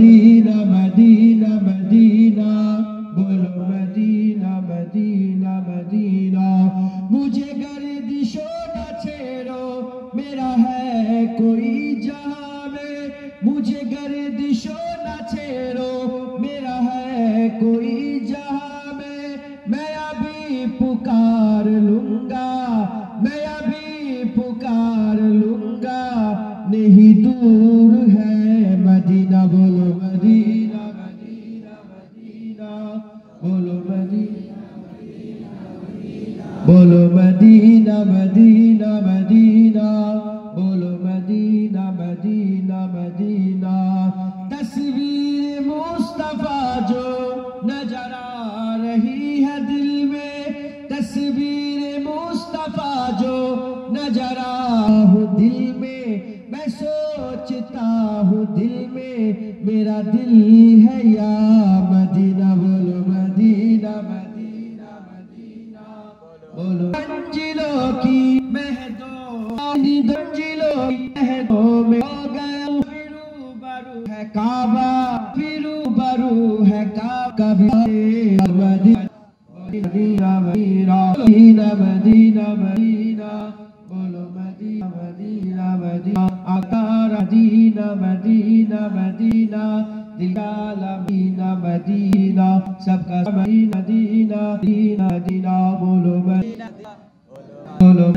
مدینہ مدینہ مدینہ، بولو مدینہ مدینہ مدینہ۔ مجھے گردش نہ چھیڑو، میرا ہے کوئی جہاں میں، مجھے گردش نہ چھیڑو، میرا ہے کوئی جہاں میں ابھی پکار لوں گا، میں ابھی پکار لوں گا، نہیں دور ہے مدینہ۔ بولو مدینہ مدینہ مدینہ، بولو مدینہ بولو مدینہ مدینہ مدینہ، بولو مدینہ مدینہ مدینہ۔ تصویر مصطفیٰ جو نظر آ رہی ہے دل میں، تصویر مصطفیٰ جو نظر آ دل میں، میں سوچتا ہوں دل میں میرا دل ہے یا مدینہ۔ بولو مدینہ مدینہ مدینہ، بولو منزلوں کی مہدوں، منزلوں کی مہدوں میں ہو گیا، پھرو برو ہے کعبہ، پھرو برو ہے کعبہ، کبھی مدینہ مدینہ مدینہ مدینہ مدینہ، بولو مدینہ مدینہ مدینہ، آقا مدینہ مدینہ مدینہ، دل کا مدینہ مدینہ، سب کا مدینہ مدینہ مدینہ، بولو مدینہ بولو